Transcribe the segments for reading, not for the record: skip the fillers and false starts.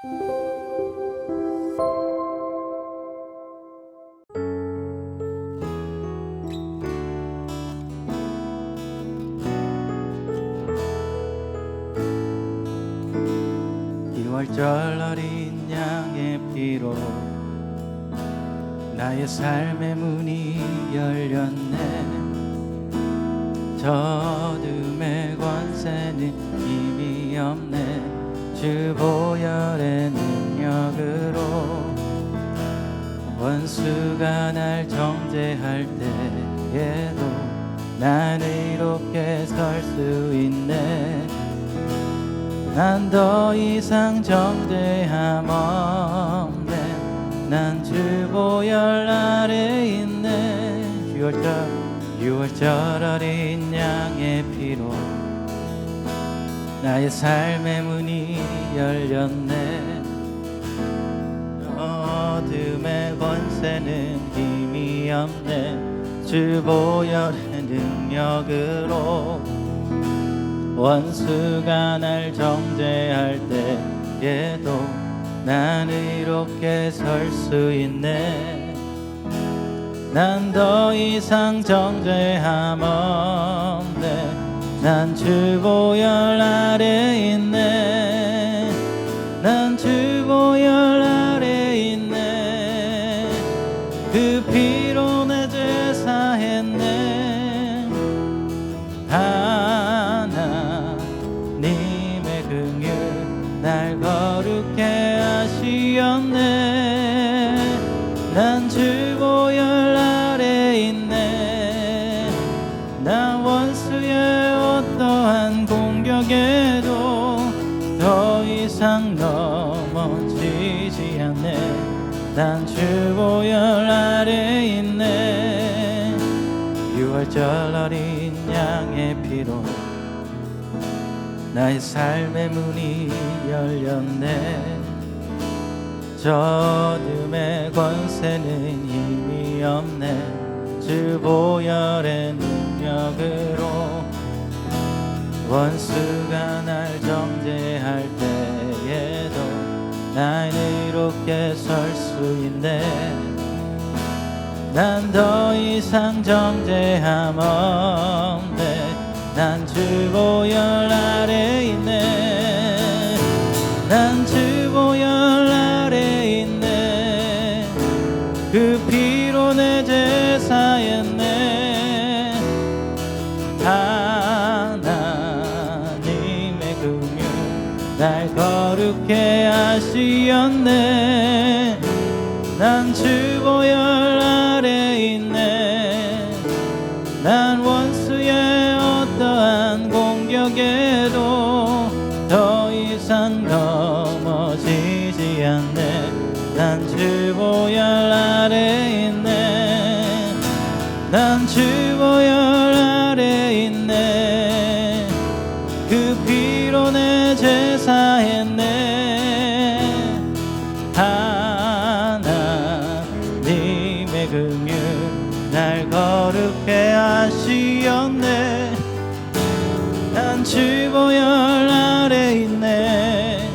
2월절 어린 양의 피로 나의 삶의 문이 열렸네. 저둠의 권세는 힘이 없네. 주 보혈의 능력으로 원수가 날 정죄할 때에도 난 의롭게 설 수 있네. 난 더 이상 정죄함 없네. 난 주 보혈 아래 있네. 6월절 어린 양의 피로 나의 삶의 문이 열렸네. 어둠의 권세는 힘이 없네. 주 보혈의 능력으로 원수가 날 정죄할 때에도 난 의롭게 설 수 있네. 난 더 이상 정죄함 없네. 난 주 보혈 아래 있네. 난 주 보혈 아래 있네. 그 피로 내 죄 사했네. 하나님의 긍휼 날 거룩해 하시었네. 난 주 보혈 아래 있네. 난 원수의 어떠한 공격에도 더 이상 넘어지지 않네. 난 주 보혈 아래 있네. 6월절 어린 양의 피로 나의 삶의 문이 열렸네. 저둠의 권세는 힘이 없네. 주 보혈의 능력으로 원수가 날 정죄할 때에도 난 의롭게 설 수 있네. 난 더 이상 정죄함 없네. 난 주 보혈 아래 있네. 난 주 보혈 아래 있네. 그 피로 내 죄 사했네. 하나님의 긍휼 날 거룩해 하시었네. 난 주 보혈 아래 있네. 난 원수의 어떠한 공격에도 더 이상 넘어지지 않네. 난 주 보혈 아래 있네. 난 주 보혈 아래 있네. 그 피로 내 죄 사했네. 하나님의 긍휼 날 거룩해 하시었네. 난 주 보혈 아래 있네.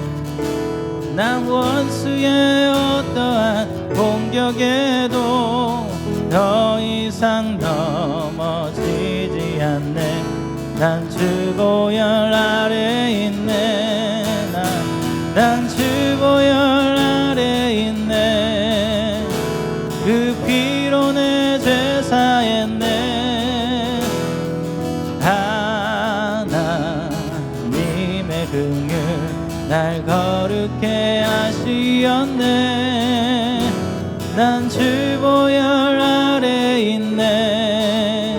난 원수의 어떠한 공격에도 더 이상 넘어지지 않네. 난 주 보혈 아래 있네. 난 주 보혈 아래 있네. 그 피로 내 죄 사했네. 하나님의 긍휼 날 거룩해 하시었네. 난 주 보혈 아래 있네.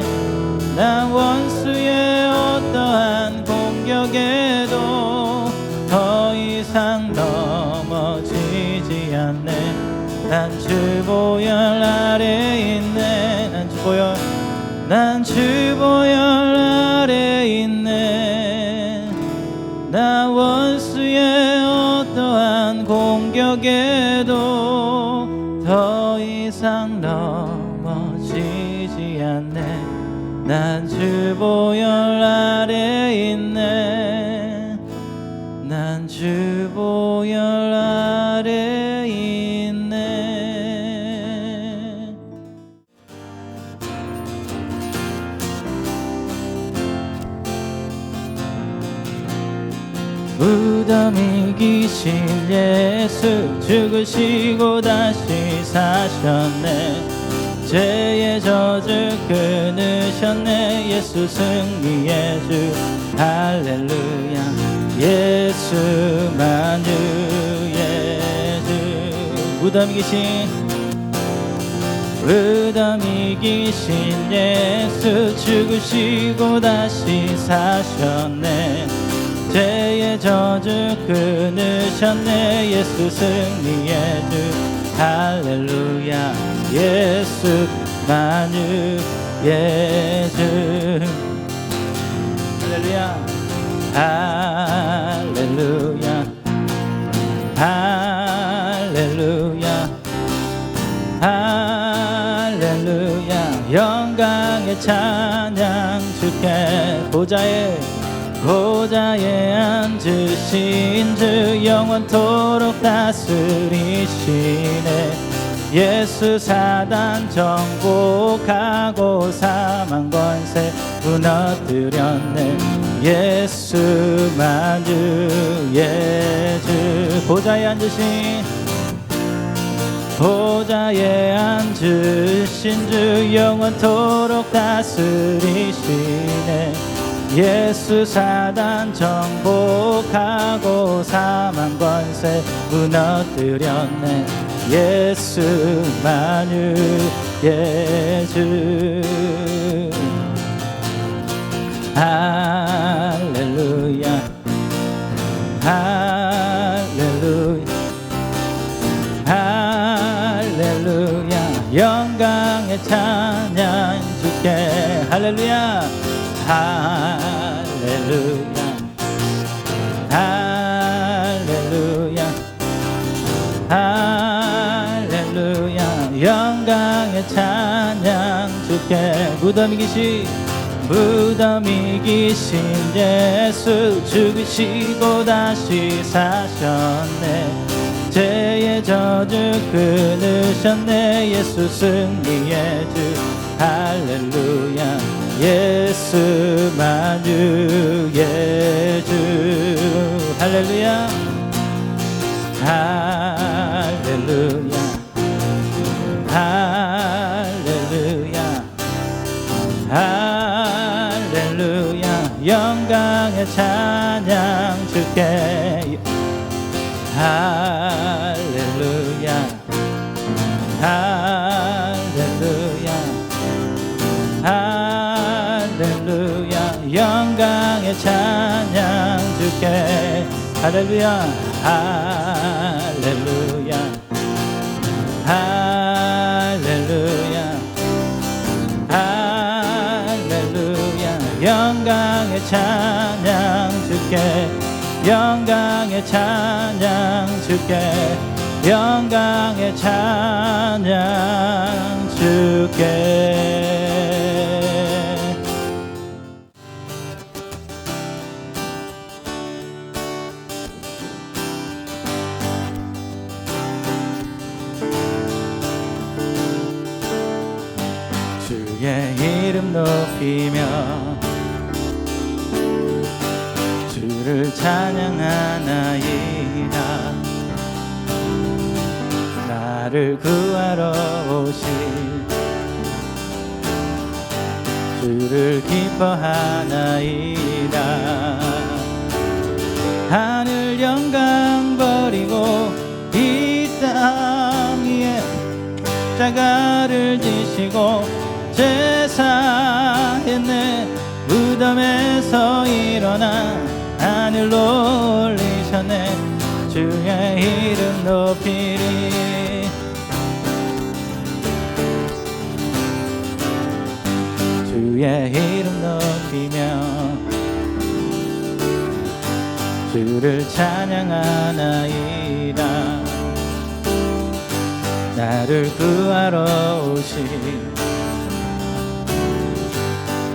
난 원수의 어떠한 공격에도 더 이상 넘어지지 않네. 난 주 보혈 아래 있네. 난 주 보혈 아래 있네. 나 원수의 어떠한 공격에도 더 이상 넘어지지 않네. 난 주 보혈 아래 있네. 난 주 보혈 아래 아래 있네. 무덤이 기신 예수 죽으시고 다시 사셨네. 죄의 저주 끊으셨네. 예수 승리의 주 할렐루야. 예수만 주의 주. 무덤이 기신 예수 죽으시고 다시 사셨네. 죄의 저주 끊으셨네. 예수 승리의 주 할렐루야. 예수만 주의 주. 할렐루야. 할렐루야. 할렐루야. 할렐루야. 영광의 찬양 주께. 보좌에 앉으신 주 영원토록 다스리시네. 예수 사단 정복하고 사망 권세 무너뜨렸네. 예수만 주의 주. 보좌에 앉으신 주 영원토록 다스리시네. 예수 사단 정복하고 사망 권세 무너뜨렸네. 예수만 주의 주. 할렐루야. 할렐루야. 할렐루야. 영광의 찬양 주께. 할렐루야. 할렐루야. 할렐루야. 할렐루야. 영광의 찬양 주께. 무덤이 기신 예수 죽으시고 다시 사셨네. 죄의 저주 끊으셨네. 예수 승리의 주 할렐루야. 예수만 주의 주. 할렐루야. 할렐루야. 할렐루야. 할렐루야. 영광의 찬양 주께. 할렐루야. 할렐루야. 할렐루야. 영광의 찬양 주께. 할렐루야. 할렐루야. 할렐루야. 할렐루야. 영광의 찬양 주께. 영광의 찬양 주께. 영광의 찬양 주께. 주의 이름 높이며 주를 찬양하나이다. 나를 구하러 오신 주를 기뻐하나이다. 하늘 영광 버리고 이 땅 위에 십자가를 지시고 제사했네. 무덤에서 일어나 하늘로 올리셨네. 주의 이름 높이리. 주의 이름 높이며 주를 찬양하나이다. 나를 구하러 오신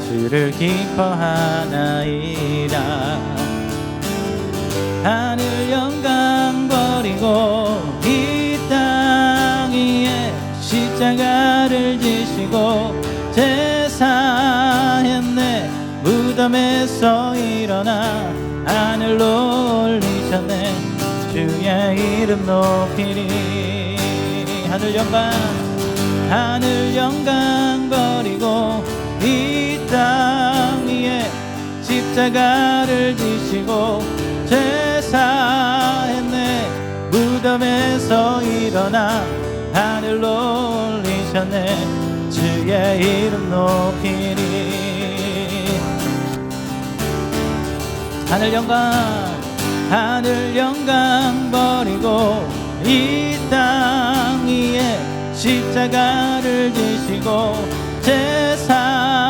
주를 기뻐하나이다. 하늘 영광 버리고 무덤에서 일어나 하늘로 올리셨네. 주의 이름 높이리. 하늘 영광 버리고 이 땅 위에 십자가를 지시고 제사했네. 무덤에서 일어나 하늘로 올리셨네. 주의 이름 높이리. 하늘 영광 버리고 이 땅 위에 십자가를 지시고 제사했네.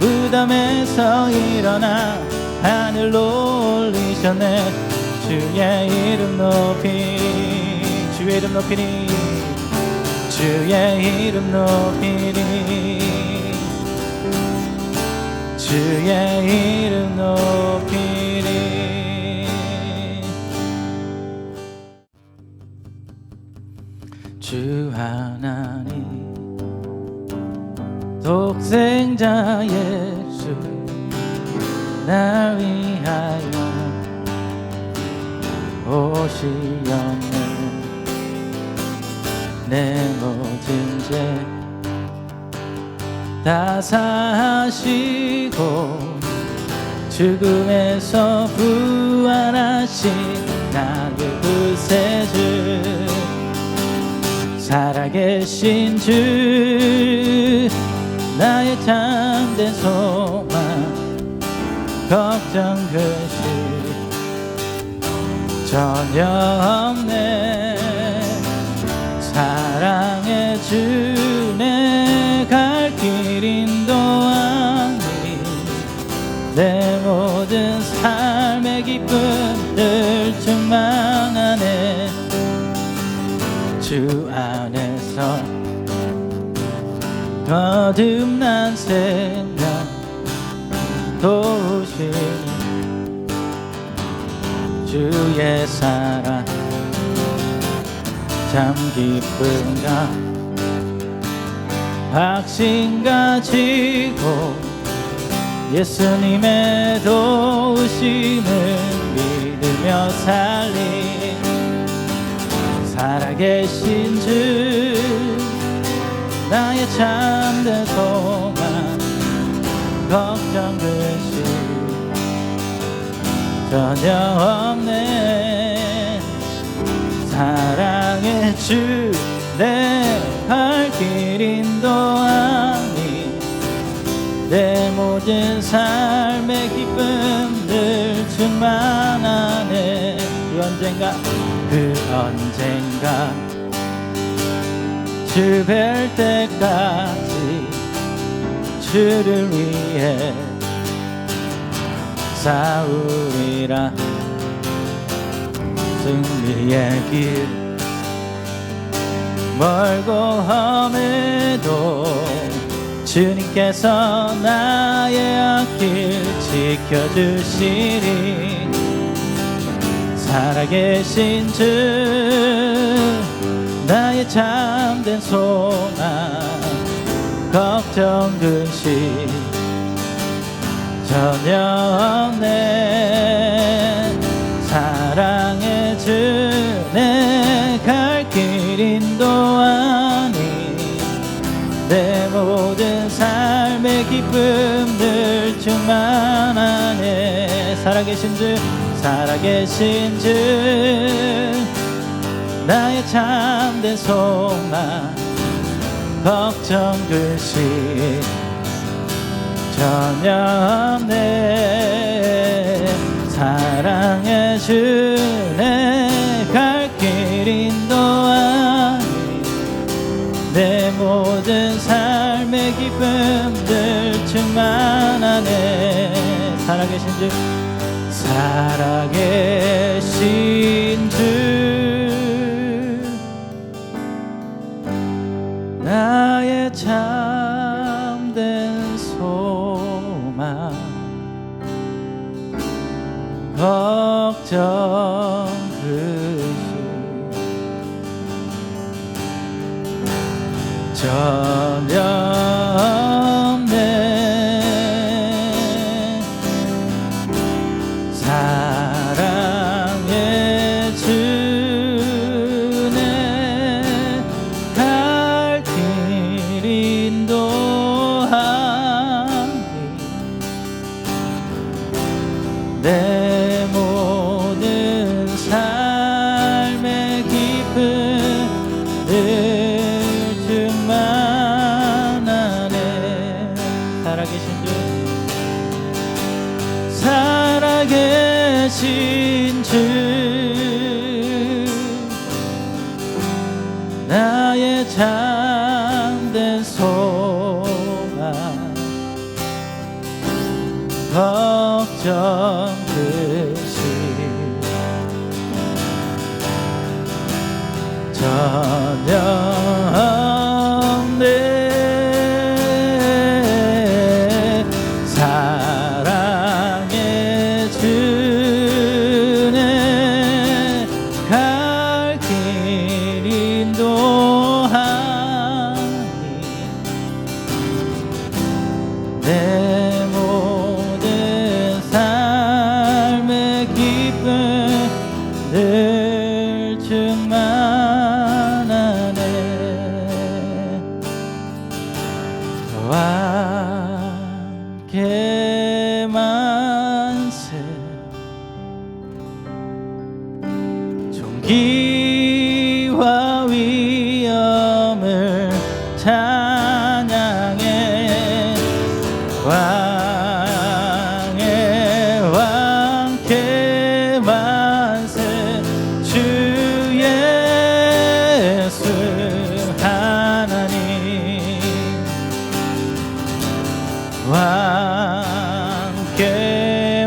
무덤에서 일어나 하늘로 올리셨네. 주의 이름 높이리. 주의 이름 높이리. 주의 이름 높이리. 주의 이름 높이리. 주 하나님 독생자 예수 날 위하여 오시었네. 내 모든 죄 다 사하시고 죽음에서 부활하신 나의 구세주 살아계신 주 나의 참된 소망 걱정 근심 전혀 없네. 사랑의 주 내 갈 길 인도하니 내 모든 삶의 기쁨들 충만하네. 주 안에서 거듭난 생각 도우시니 주의 사랑 참 기쁜가. 확신 가지고 예수님의 도우심을 믿으며 살리. 살아계신 주 나의 참된 소망 걱정 근심 전혀 없네. 사랑의 주 내 갈 길 인도하니 내 모든 삶의 기쁨들 충만하네. 그 언젠가 주 뵐 때까지 주를 위해 싸우리라. 승리의 길 멀고 험해도 주님께서 나의 앞길 지켜주시리. 살아계신 주 나의 참된 소망 걱정 근심 전혀 없네. 사랑의 주 내 갈 길 인도하니 내 모든 삶의 기쁨들 충만하네. 살아계신 주 나의 참된 소망 걱정 근심 전혀 없네. 사랑의 주 내 갈 길 인도하니 내 모든 삶의 기쁨들 충만하네. 살아계신 주 나의 참된 소망 걱정 근심 전혀 없네. 참된 소망 걱정 끝이 전혀 없네. 사랑해 주네. 갈 길 인도하니 내 모든 삶의 기쁨 늘 충만하네. 함께 만세 종기와 위엄을 찬양해. 왕의 왕께 만세 주 예수 하나님. 왕께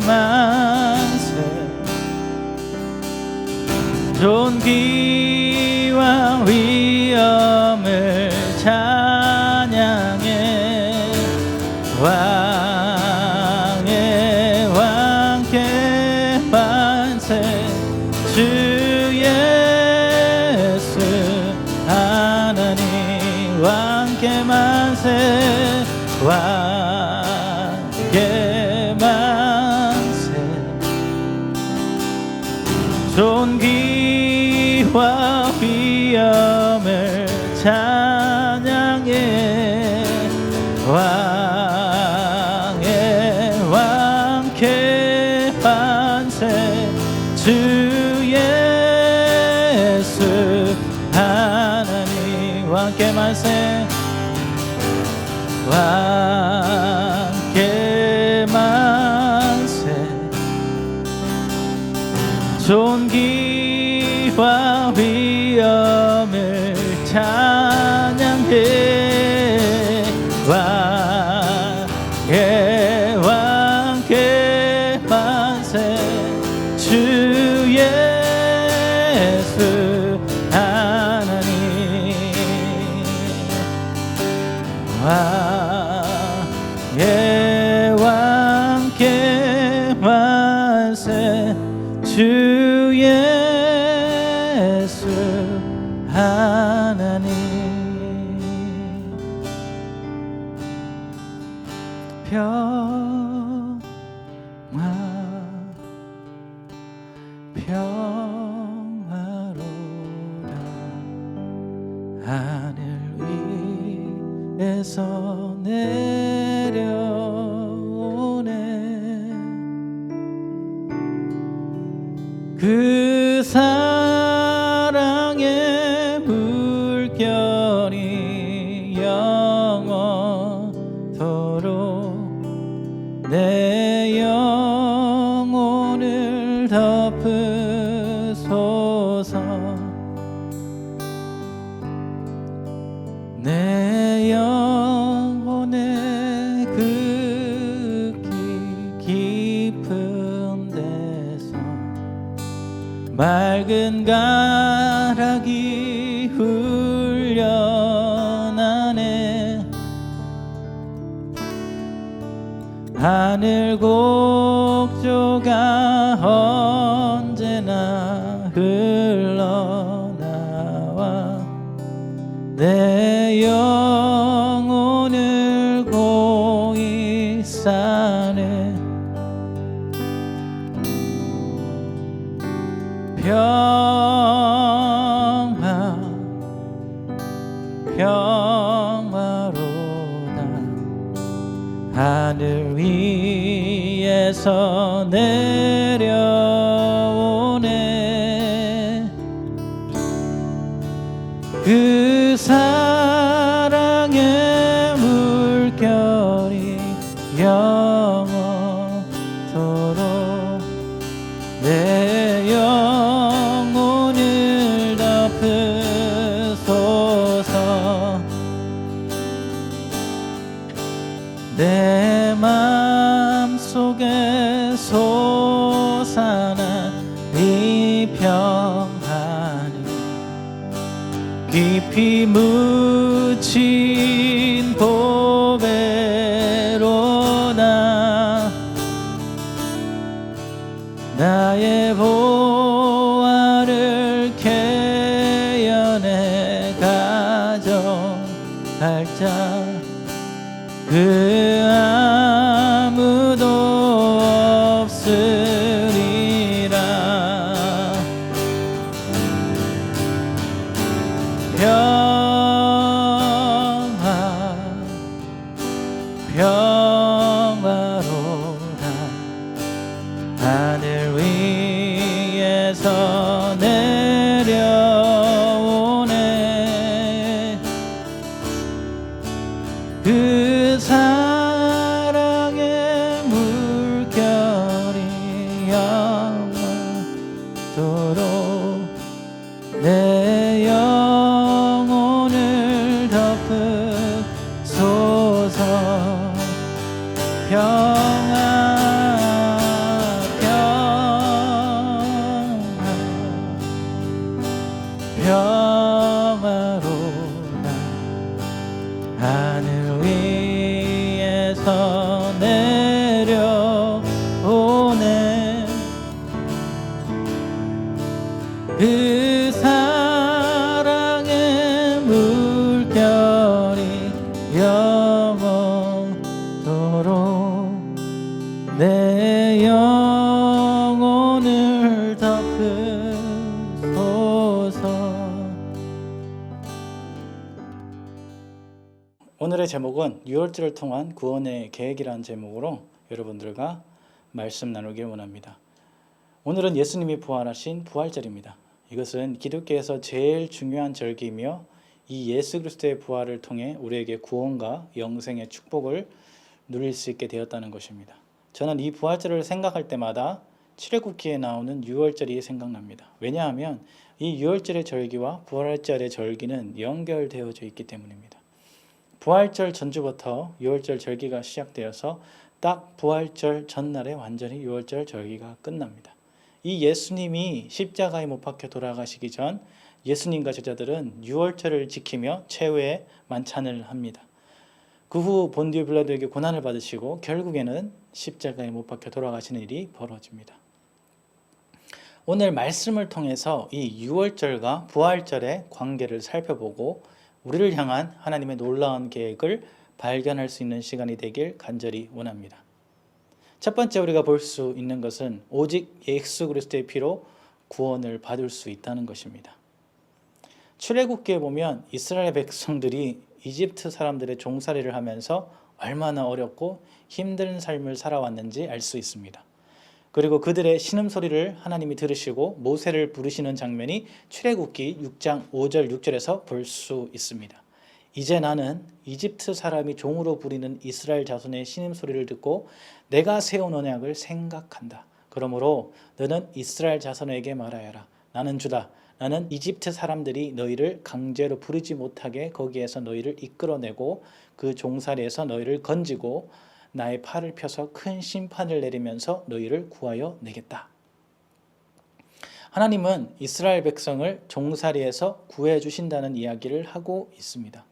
만세 존귀와 위엄을 찬양해. 왕의 왕께 만세 주 예수 하나님. 왕께 만세 왕께 만세 존귀와 위엄을 찬양해. 왕의 왕께 만세 주 예수 하나님. 왕께 만세 왕께 만세 존귀와 위엄을 찬양해. 왕의 왕께 만세 주 예수 하나님. 왕의 왕께 만세 주 예수 하나님. 평화로라 하늘 위에서 내려오네. 그 사랑의 물결이 영원토록 내 영혼을 덮으소서. 내 영혼의 극히 깊은 데서 맑은 가락이 훈련하네. 하늘 곡조가 언제나 흘러나와 내 영혼을 고이 싸네. 평화로다 하늘 위에서 내려오네. 그 사랑의 물결이 영원토록 내 영혼을 덮으소서. 깊이 묻힌 보배로다 나의 보화를 캐연해 가져갈 자 그 아무도 없으리라 평화로다 하늘 위에서 내려오네 그 사랑의 물결이 영원토록 내 영혼을 덮으소서 평화로다 하늘 위에서 내려오네 그 사랑의 물결이 영원토록 내 영혼을 덮으소서. 오늘의 제목은 유월절을 통한 구원의 계획이라는 제목으로 여러분들과 말씀 나누길 원합니다. 오늘은 예수님이 부활하신 부활절입니다. 이것은 기독교에서 제일 중요한 절기이며 이 예수 그리스도의 부활을 통해 우리에게 구원과 영생의 축복을 누릴 수 있게 되었다는 것입니다. 저는 이 부활절을 생각할 때마다 출애굽기에 나오는 유월절이 생각납니다. 왜냐하면 이 유월절의 절기와 부활절의 절기는 연결되어져 있기 때문입니다. 부활절 전주부터 유월절 절기가 시작되어서 딱 부활절 전날에 완전히 유월절 절기가 끝납니다. 이 예수님이 십자가에 못 박혀 돌아가시기 전 예수님과 제자들은 유월절을 지키며 최후의 만찬을 합니다. 그 후 본디오 빌라도에게 고난을 받으시고 결국에는 십자가에 못 박혀 돌아가시는 일이 벌어집니다. 오늘 말씀을 통해서 이 유월절과 부활절의 관계를 살펴보고 우리를 향한 하나님의 놀라운 계획을 발견할 수 있는 시간이 되길 간절히 원합니다. 첫 번째 우리가 볼 수 있는 것은 오직 예수 그리스도의 피로 구원을 받을 수 있다는 것입니다. 출애굽기에 보면 이스라엘 백성들이 이집트 사람들의 종살이를 하면서 얼마나 어렵고 힘든 삶을 살아왔는지 알 수 있습니다. 그리고 그들의 신음소리를 하나님이 들으시고 모세를 부르시는 장면이 출애굽기 6장 5절 6절에서 볼 수 있습니다. 이제 나는 이집트 사람이 종으로 부리는 이스라엘 자손의 신음소리를 듣고 내가 세운 언약을 생각한다. 그러므로 너는 이스라엘 자손에게 말하여라. 나는 주다. 나는 이집트 사람들이 너희를 강제로 부르지 못하게 거기에서 너희를 이끌어내고 그 종살이에서 너희를 건지고 나의 팔을 펴서 큰 심판을 내리면서 너희를 구하여 내겠다. 하나님은 이스라엘 백성을 종살이에서 구해 주신다는 이야기를 하고 있습니다.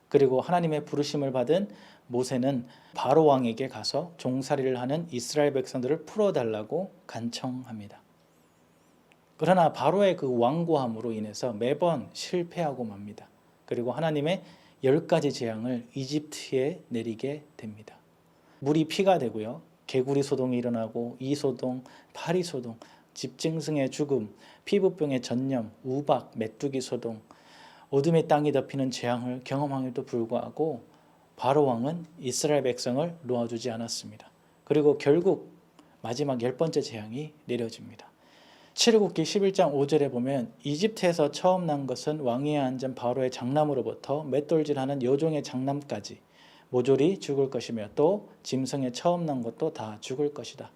그리고 하나님의 부르심을 받은 모세는 바로 왕에게 가서 종살이를 하는 이스라엘 백성들을 풀어달라고 간청합니다. 그러나 바로의 그 완고함으로 인해서 매번 실패하고 맙니다. 그리고 하나님의 10가지 재앙을 이집트에 내리게 됩니다. 물이 피가 되고요. 개구리 소동이 일어나고 이소동, 파리소동, 집짐승의 죽음, 피부병의 전염, 우박, 메뚜기 소동, 어둠의 땅이 덮이는 재앙을 경험함에도 불구하고 바로 왕은 이스라엘 백성을 놓아주지 않았습니다. 그리고 결국 마지막 10번째 재앙이 내려집니다. 출애굽기 11장 5절에 보면 이집트에서 처음 난 것은 왕위에 앉은 바로의 장남으로부터 맷돌질하는 여종의 장남까지 모조리 죽을 것이며 또 짐승의 처음 난 것도 다 죽을 것이다.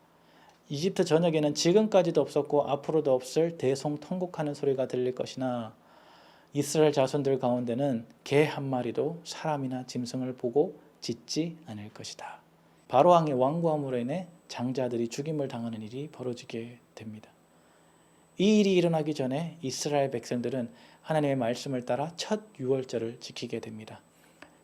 이집트 전역에는 지금까지도 없었고 앞으로도 없을 대성통곡하는 소리가 들릴 것이나 이스라엘 자손들 가운데는 개 한 마리도 사람이나 짐승을 보고 짖지 않을 것이다. 바로 왕의 완고함으로 인해 장자들이 죽임을 당하는 일이 벌어지게 됩니다. 이 일이 일어나기 전에 이스라엘 백성들은 하나님의 말씀을 따라 첫 유월절을 지키게 됩니다.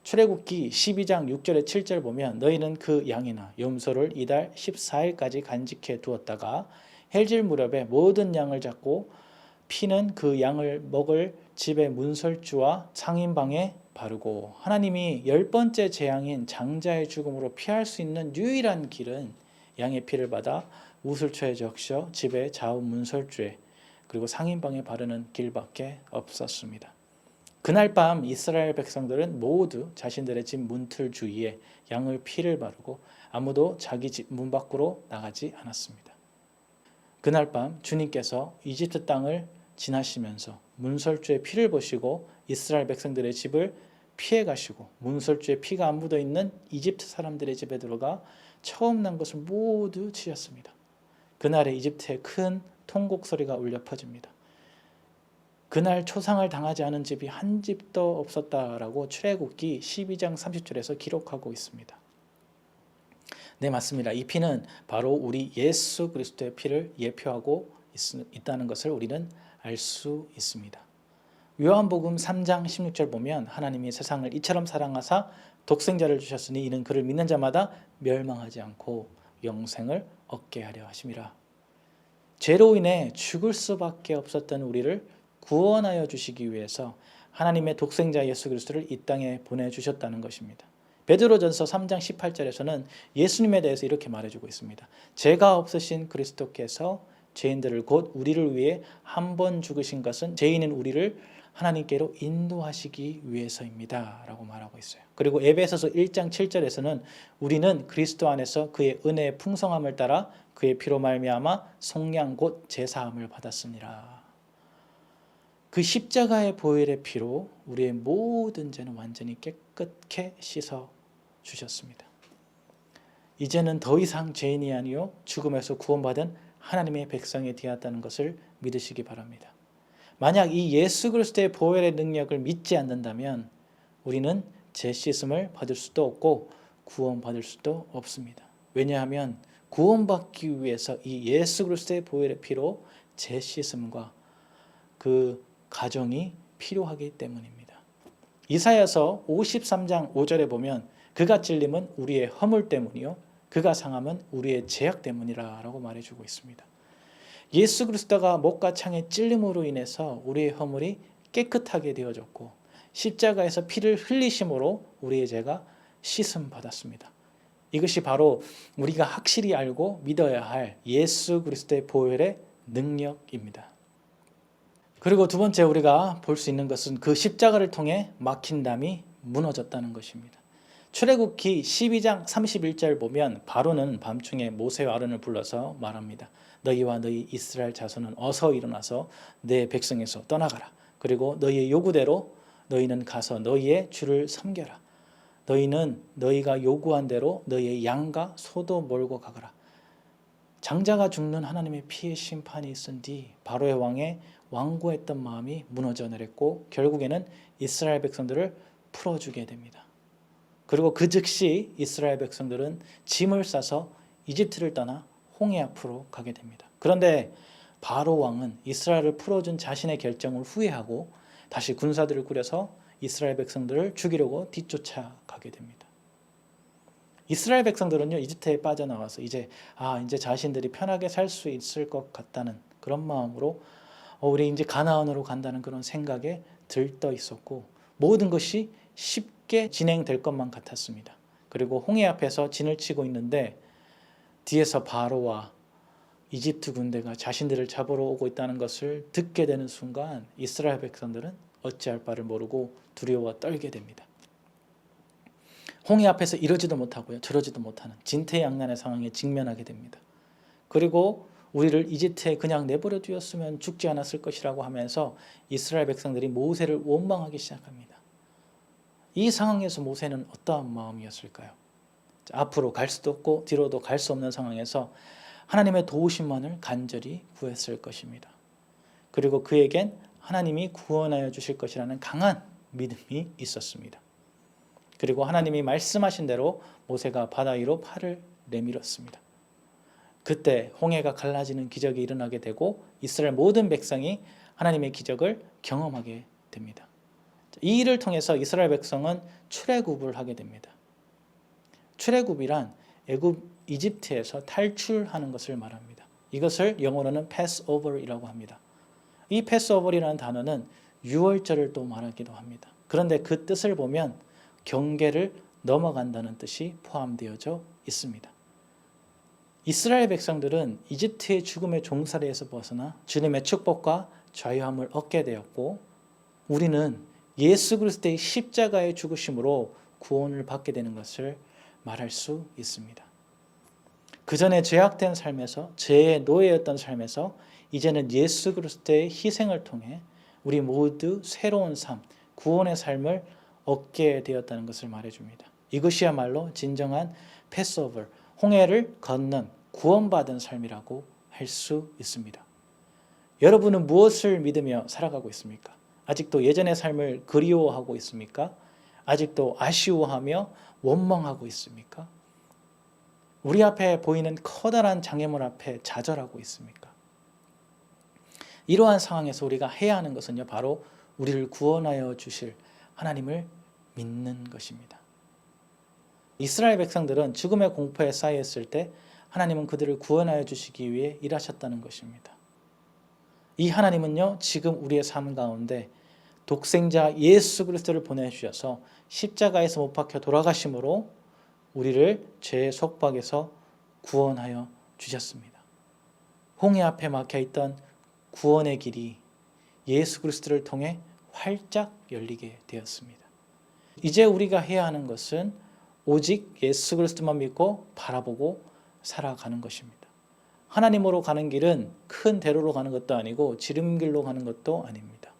출애굽기 12장 6절에 7절 보면 너희는 그 양이나 염소를 이달 14일까지 간직해 두었다가 해질 무렵에 모든 양을 잡고 피는 그 양을 먹을 집의 문설주와 상인방에 바르고 하나님이 10번째 재앙인 장자의 죽음으로 피할 수 있는 유일한 길은 양의 피를 받아 우슬초에 적셔 집의 좌우 문설주에 그리고 상인방에 바르는 길밖에 없었습니다. 그날 밤 이스라엘 백성들은 모두 자신들의 집 문틀 주위에 양의 피를 바르고 아무도 자기 집 문 밖으로 나가지 않았습니다. 그날 밤 주님께서 이집트 땅을 지나시면서 문설주의 피를 보시고 이스라엘 백성들의 집을 피해 가시고 문설주에 피가 안 묻어 있는 이집트 사람들의 집에 들어가 처음 난 것을 모두 치셨습니다. 그날에 이집트에 큰 통곡 소리가 울려 퍼집니다. 그날 초상을 당하지 않은 집이 한 집도 없었다라고 출애굽기 12장 30절에서 기록하고 있습니다. 네, 맞습니다. 이 피는 바로 우리 예수 그리스도의 피를 예표하고 있다는 것을 우리는 알 수 있습니다. 요한복음 3장 16절 보면 하나님이 세상을 이처럼 사랑하사 독생자를 주셨으니 이는 그를 믿는 자마다 멸망하지 않고 영생을 얻게 하려 하심이라. 죄로 인해 죽을 수밖에 없었던 우리를 구원하여 주시기 위해서 하나님의 독생자 예수 그리스도를 이 땅에 보내주셨다는 것입니다. 베드로전서 3장 18절에서는 예수님에 대해서 이렇게 말해주고 있습니다. 죄가 없으신 그리스도께서 죄인들을 곧 우리를 위해 한 번 죽으신 것은 죄인인 우리를 하나님께로 인도하시기 위해서입니다 라고 말하고 있어요. 그리고 에베소서 1장 7절에서는 우리는 그리스도 안에서 그의 은혜의 풍성함을 따라 그의 피로 말미암아 속량 곧 제사함을 받았습니다. 그 십자가의 보혈의 피로 우리의 모든 죄는 완전히 깨끗게 씻어 주셨습니다. 이제는 더 이상 죄인이 아니요 죽음에서 구원받은 하나님의 백성이 되었다는 것을 믿으시기 바랍니다. 만약 이 예수 그리스도의 보혈의 능력을 믿지 않는다면 우리는 죄 씻음을 받을 수도 없고 구원받을 수도 없습니다. 왜냐하면 구원받기 위해서 이 예수 그리스도의 보혈의 피로 죄 씻음과 그 가정이 필요하기 때문입니다. 이사야서 53장 5절에 보면 그가 찔림은 우리의 허물 때문이요 그가 상함은 우리의 죄악 때문이라고 말해주고 있습니다. 예수 그리스도가 목과 창의 찔림으로 인해서 우리의 허물이 깨끗하게 되어졌고 십자가에서 피를 흘리심으로 우리의 죄가 씻음 받았습니다. 이것이 바로 우리가 확실히 알고 믿어야 할 예수 그리스도의 보혈의 능력입니다. 그리고 두 번째 우리가 볼 수 있는 것은 그 십자가를 통해 막힌 담이 무너졌다는 것입니다. 출애굽기 12장 31절 보면 바로는 밤중에 모세와 아론을 불러서 말합니다. 너희와 너희 이스라엘 자손은 어서 일어나서 내 백성에서 떠나가라. 그리고 너희의 요구대로 너희는 가서 너희의 주를 섬겨라. 너희는 너희가 요구한 대로 너희의 양과 소도 몰고 가거라. 장자가 죽는 하나님의 피의 심판이 있은 뒤 바로의 왕에 완고했던 마음이 무너져 내렸고 결국에는 이스라엘 백성들을 풀어주게 됩니다. 그리고 그 즉시 이스라엘 백성들은 짐을 싸서 이집트를 떠나 홍해 앞으로 가게 됩니다. 그런데 바로 왕은 이스라엘을 풀어준 자신의 결정을 후회하고 다시 군사들을 꾸려서 이스라엘 백성들을 죽이려고 뒤쫓아가게 됩니다. 이스라엘 백성들은요 이집트에 빠져나와서 이제 자신들이 편하게 살 수 있을 것 같다는 그런 마음으로 우리 이제 가나안으로 간다는 그런 생각에 들떠 있었고 모든 것이 쉽게 진행될 것만 같았습니다. 그리고 홍해 앞에서 진을 치고 있는데 뒤에서 바로와 이집트 군대가 자신들을 잡으러 오고 있다는 것을 듣게 되는 순간 이스라엘 백성들은 어찌할 바를 모르고 두려워 떨게 됩니다. 홍해 앞에서 이러지도 못하고요 저러지도 못하는 진퇴양난의 상황에 직면하게 됩니다. 그리고 우리를 이집트에 그냥 내버려 두었으면 죽지 않았을 것이라고 하면서 이스라엘 백성들이 모세를 원망하기 시작합니다. 이 상황에서 모세는 어떠한 마음이었을까요? 앞으로 갈 수도 없고 뒤로도 갈 수 없는 상황에서 하나님의 도우심만을 간절히 구했을 것입니다. 그리고 그에겐 하나님이 구원하여 주실 것이라는 강한 믿음이 있었습니다. 그리고 하나님이 말씀하신 대로 모세가 바다 위로 팔을 내밀었습니다. 그때 홍해가 갈라지는 기적이 일어나게 되고 이스라엘 모든 백성이 하나님의 기적을 경험하게 됩니다. 이 일을 통해서 이스라엘 백성은 출애굽을 하게 됩니다. 출애굽이란 이집트에서 탈출하는 것을 말합니다. 이것을 영어로는 패스오버이라고 합니다. 이 패스오버이라는 단어는 유월절을 또 말하기도 합니다. 그런데 그 뜻을 보면 경계를 넘어간다는 뜻이 포함되어져 있습니다. 이스라엘 백성들은 이집트의 죽음의 종살이에서 벗어나 주님의 축복과 자유함을 얻게 되었고 우리는 예수 그리스도의 십자가의 죽으심으로 구원을 받게 되는 것을 말할 수 있습니다. 그 전에 죄악된 삶에서 죄의 노예였던 삶에서 이제는 예수 그리스도의 희생을 통해 우리 모두 새로운 삶, 구원의 삶을 얻게 되었다는 것을 말해줍니다. 이것이야말로 진정한 패스오버, 홍해를 건넌 구원받은 삶이라고 할 수 있습니다. 여러분은 무엇을 믿으며 살아가고 있습니까? 아직도 예전의 삶을 그리워하고 있습니까? 아직도 아쉬워하며 원망하고 있습니까? 우리 앞에 보이는 커다란 장애물 앞에 좌절하고 있습니까? 이러한 상황에서 우리가 해야 하는 것은요, 바로 우리를 구원하여 주실 하나님을 믿는 것입니다. 이스라엘 백성들은 죽음의 공포에 쌓였을 때 하나님은 그들을 구원하여 주시기 위해 일하셨다는 것입니다. 이 하나님은요, 지금 우리의 삶 가운데 독생자 예수 그리스도를 보내주셔서 십자가에서 못 박혀 돌아가심으로 우리를 죄의 속박에서 구원하여 주셨습니다. 홍해 앞에 막혀있던 구원의 길이 예수 그리스도를 통해 활짝 열리게 되었습니다. 이제 우리가 해야 하는 것은 오직 예수 그리스도만 믿고 바라보고 살아가는 것입니다. 하나님으로 가는 길은 큰 대로로 가는 것도 아니고 지름길로 가는 것도 아닙니다.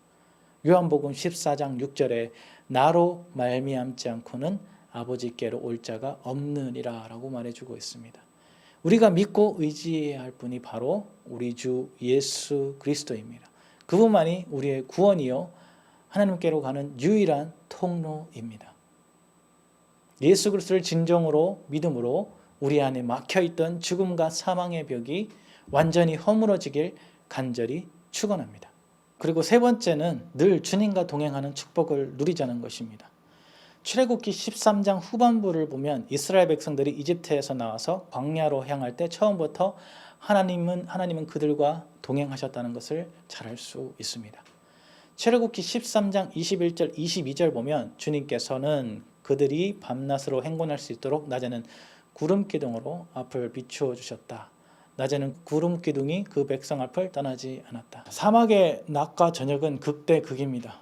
요한복음 14장 6절에 나로 말미암지 않고는 아버지께로 올 자가 없느니라 라고 말해주고 있습니다. 우리가 믿고 의지해야 할 분이 바로 우리 주 예수 그리스도입니다. 그분만이 우리의 구원이요 하나님께로 가는 유일한 통로입니다. 예수 그리스도를 진정으로 믿음으로 우리 안에 막혀있던 죽음과 사망의 벽이 완전히 허물어지길 간절히 축원합니다. 그리고 세 번째는 늘 주님과 동행하는 축복을 누리자는 것입니다. 출애굽기 13장 후반부를 보면 이스라엘 백성들이 이집트에서 나와서 광야로 향할 때 처음부터 하나님은 그들과 동행하셨다는 것을 잘 알 수 있습니다. 출애굽기 13장 21절 22절 보면 주님께서는 그들이 밤낮으로 행군할 수 있도록 낮에는 구름 기둥으로 앞을 비추어 주셨다. 낮에는 구름 기둥이 그 백성 앞을 떠나지 않았다. 사막의 낮과 저녁은 극대극입니다.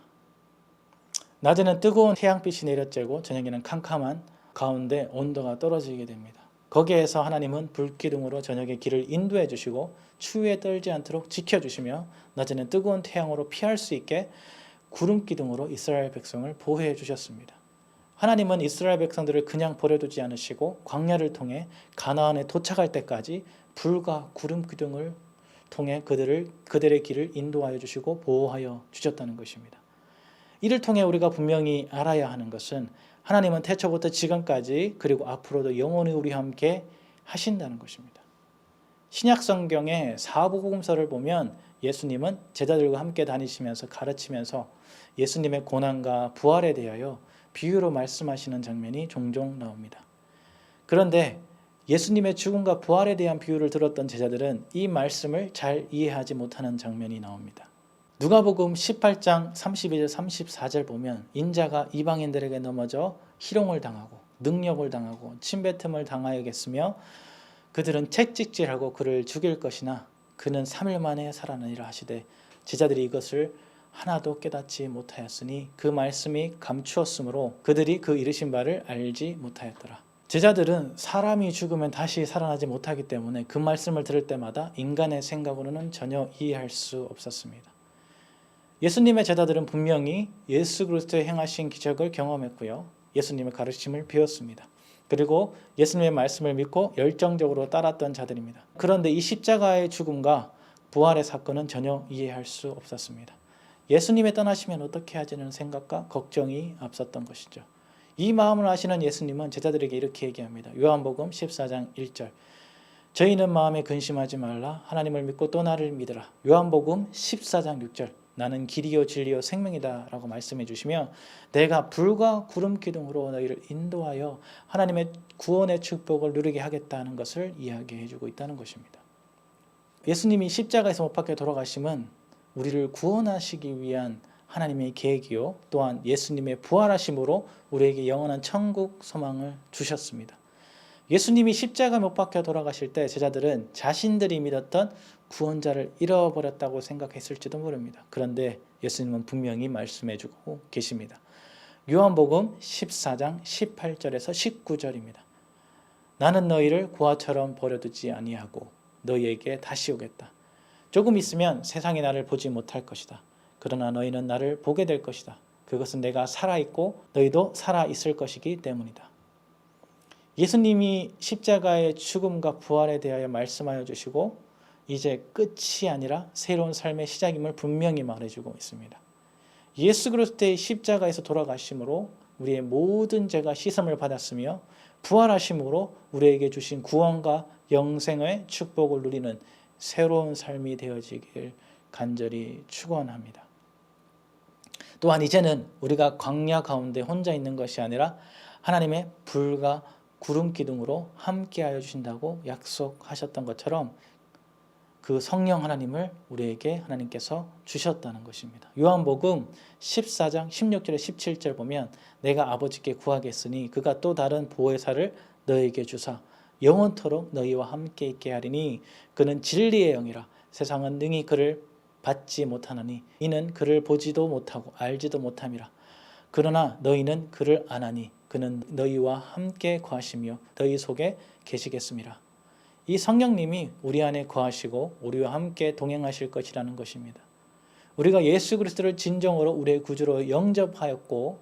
낮에는 뜨거운 태양빛이 내려쬐고 저녁에는 캄캄한 가운데 온도가 떨어지게 됩니다. 거기에서 하나님은 불기둥으로 저녁에 길을 인도해 주시고 추위에 떨지 않도록 지켜주시며 낮에는 뜨거운 태양으로 피할 수 있게 구름기둥으로 이스라엘 백성을 보호해 주셨습니다. 하나님은 이스라엘 백성들을 그냥 버려두지 않으시고 광야를 통해 가나안에 도착할 때까지 불과 구름기둥을 통해 그들의 길을 인도하여 주시고 보호하여 주셨다는 것입니다. 이를 통해 우리가 분명히 알아야 하는 것은 하나님은 태초부터 지금까지 그리고 앞으로도 영원히 우리와 함께 하신다는 것입니다. 신약 성경의 사복음서를 보면 예수님은 제자들과 함께 다니시면서 가르치면서 예수님의 고난과 부활에 대하여 비유로 말씀하시는 장면이 종종 나옵니다. 그런데 예수님의 죽음과 부활에 대한 비유를 들었던 제자들은 이 말씀을 잘 이해하지 못하는 장면이 나옵니다. 누가복음 18장 32절 34절 보면 인자가 이방인들에게 넘어져 희롱을 당하고 능력을 당하고 침뱉음을 당하여겠으며 그들은 채찍질하고 그를 죽일 것이나 그는 3일 만에 살아나리라 하시되 제자들이 이것을 하나도 깨닫지 못하였으니 그 말씀이 감추었으므로 그들이 그 이르신 바를 알지 못하였더라. 제자들은 사람이 죽으면 다시 살아나지 못하기 때문에 그 말씀을 들을 때마다 인간의 생각으로는 전혀 이해할 수 없었습니다. 예수님의 제자들은 분명히 예수 그리스도의 행하신 기적을 경험했고요. 예수님의 가르침을 배웠습니다. 그리고 예수님의 말씀을 믿고 열정적으로 따랐던 자들입니다. 그런데 이 십자가의 죽음과 부활의 사건은 전혀 이해할 수 없었습니다. 예수님의 떠나시면 어떻게 하지는 생각과 걱정이 앞섰던 것이죠. 이 마음을 아시는 예수님은 제자들에게 이렇게 얘기합니다. 요한복음 14장 1절 저희는 마음에 근심하지 말라. 하나님을 믿고 또 나를 믿으라. 요한복음 14장 6절. 나는 길이요 진리요 생명이다 라고 말씀해 주시며, 내가 불과 구름 기둥으로 너희를 인도하여 하나님의 구원의 축복을 누리게 하겠다는 것을 이야기해 주고 있다는 것입니다. 예수님이 십자가에서 못 박혀 돌아가심은 우리를 구원하시기 위한 하나님의 계획이요, 또한 예수님의 부활하심으로 우리에게 영원한 천국 소망을 주셨습니다. 예수님이 십자가 못 박혀 돌아가실 때 제자들은 자신들이 믿었던 구원자를 잃어버렸다고 생각했을지도 모릅니다. 그런데 예수님은 분명히 말씀해 주고 계십니다. 요한복음 14장 18절에서 19절입니다. 나는 너희를 고아처럼 버려두지 아니하고 너희에게 다시 오겠다. 조금 있으면 세상이 나를 보지 못할 것이다. 그러나 너희는 나를 보게 될 것이다. 그것은 내가 살아있고 너희도 살아있을 것이기 때문이다. 예수님이 십자가의 죽음과 부활에 대하여 말씀하여 주시고 이제 끝이 아니라 새로운 삶의 시작임을 분명히 말해주고 있습니다. 예수 그리스도의 십자가에서 돌아가심으로 우리의 모든 죄가 씻음을 받았으며 부활하심으로 우리에게 주신 구원과 영생의 축복을 누리는 새로운 삶이 되어지길 간절히 축원합니다. 또한 이제는 우리가 광야 가운데 혼자 있는 것이 아니라 하나님의 불과 구름 기둥으로 함께하여 주신다고 약속하셨던 것처럼 그 성령 하나님을 우리에게 하나님께서 주셨다는 것입니다. 요한복음 14장 16절에 17절 보면 내가 아버지께 구하겠으니 그가 또 다른 보혜사를 너에게 주사 영원토록 너희와 함께 있게 하리니 그는 진리의 영이라. 세상은 능히 그를 받지 못하나니 이는 그를 보지도 못하고 알지도 못함이라. 그러나 너희는 그를 아나니 그는 너희와 함께 거하시며 너희 속에 계시겠습니다. 이 성령님이 우리 안에 거하시고 우리와 함께 동행하실 것이라는 것입니다. 우리가 예수 그리스도를 진정으로 우리의 구주로 영접하였고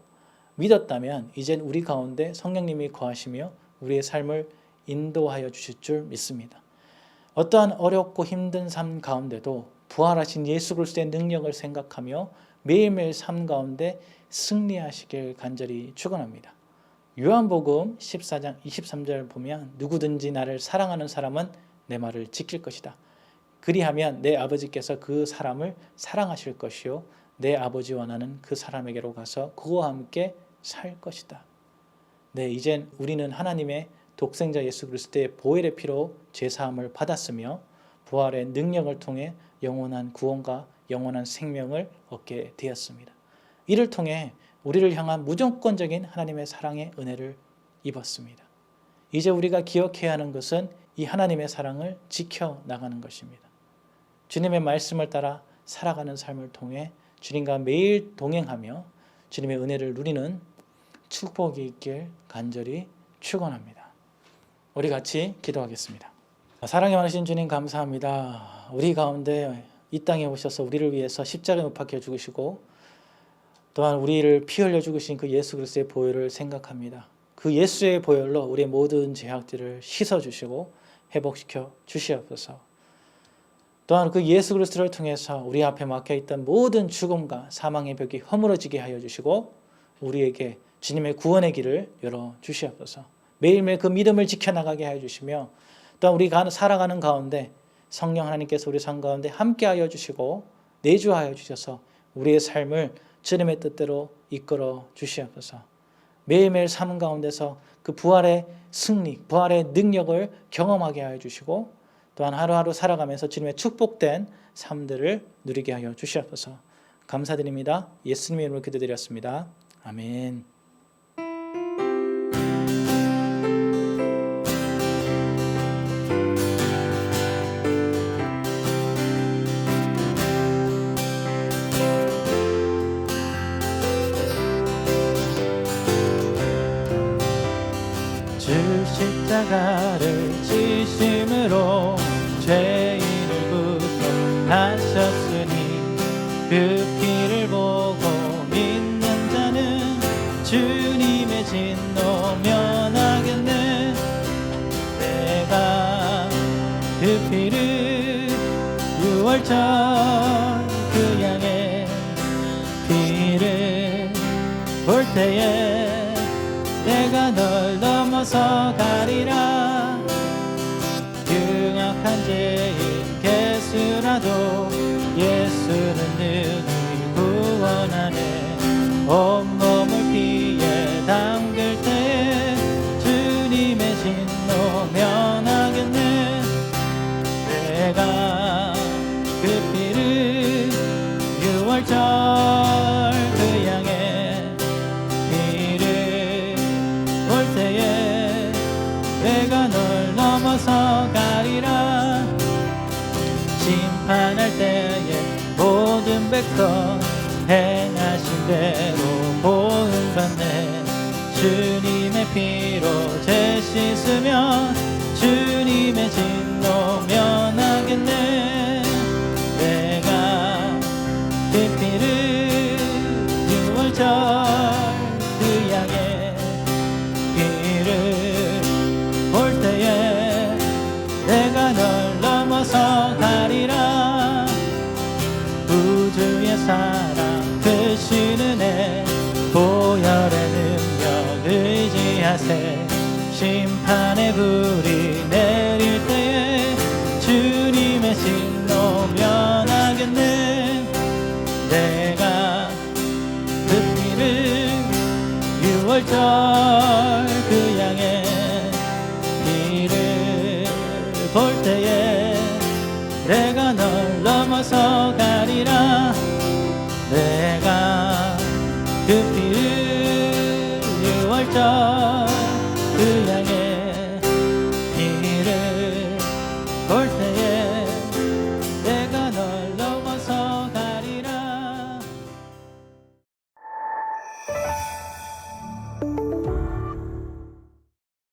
믿었다면 이젠 우리 가운데 성령님이 거하시며 우리의 삶을 인도하여 주실 줄 믿습니다. 어떠한 어렵고 힘든 삶 가운데도 부활하신 예수 그리스도의 능력을 생각하며 매일매일 삶 가운데 승리하시길 간절히 축원합니다. 요한복음 14장 23절 보면 누구든지 나를 사랑하는 사람은 내 말을 지킬 것이다. 그리하면 내 아버지께서 그 사람을 사랑하실 것이요 내 아버지와 나는 그 사람에게로 가서 그와 함께 살 것이다. 네, 이젠 우리는 하나님의 독생자 예수 그리스도의 보혈의 피로 죄사함을 받았으며 부활의 능력을 통해 영원한 구원과 영원한 생명을 얻게 되었습니다. 이를 통해 우리를 향한 무조건적인 하나님의 사랑의 은혜를 입었습니다. 이제 우리가 기억해야 하는 것은 이 하나님의 사랑을 지켜나가는 것입니다. 주님의 말씀을 따라 살아가는 삶을 통해 주님과 매일 동행하며 주님의 은혜를 누리는 축복이 있길 간절히 축원합니다. 우리 같이 기도하겠습니다. 사랑이 많으신 주님 감사합니다. 우리 가운데 이 땅에 오셔서 우리를 위해서 십자가에 못 박혀 죽으시고 또한 우리를 피 흘려 죽으신 그 예수 그리스도의 보혈을 생각합니다. 그 예수의 보혈로 우리의 모든 죄악들을 씻어주시고 회복시켜 주시옵소서. 또한 그 예수 그리스도를 통해서 우리 앞에 막혀있던 모든 죽음과 사망의 벽이 허물어지게 하여 주시고 우리에게 주님의 구원의 길을 열어 주시옵소서. 매일매일 그 믿음을 지켜나가게 하여 주시며 또한 우리가 살아가는 가운데 성령 하나님께서 우리 삶 가운데 함께하여 주시고 내주하여 주셔서 우리의 삶을 주님의 뜻대로 이끌어 주시옵소서. 매일매일 삶 가운데서 그 부활의 승리, 부활의 능력을 경험하게 하여 주시고 또한 하루하루 살아가면서 주님의 축복된 삶들을 누리게 하여 주시옵소서. 감사드립니다. 예수님의 이름으로 기도드렸습니다. 아멘. 주 십자가를 지심으로 죄인을 구속하셨으니 그 피를 보고 믿는 자는 주님의 진노 면하겠네. 내가 그 피를 6월절 그 양의 피를 볼 때에 내가 널 넘어서 가리라. 그 악한 죄인 개수라도 예수는 능히 구원하네. 온몸을 피에 담글 때에 주님의 진노 면하겠네. 내가 그 피를 6월절 그 양의 피를 볼 때에 내가 널 넘어서 가리라. 심판할 때에 모든 백성 행하신 대로 보응받네. 주님의 피로 죄 씻으며 주님의 진노 면하겠네. 내가 그 피를 6월절 그 양의 피를 볼 때에 내가 널 넘어서 가리라. 우주의 사랑 크신 은혜 보혈의 능력 의지하세. 심판의 불이 내릴 때에 주님의 진노 면하겠네. 내가 그 피를 6월절 그 양의 피를 볼 때에 내가 널 넘어서 가리라. 내가 그 피를 6월절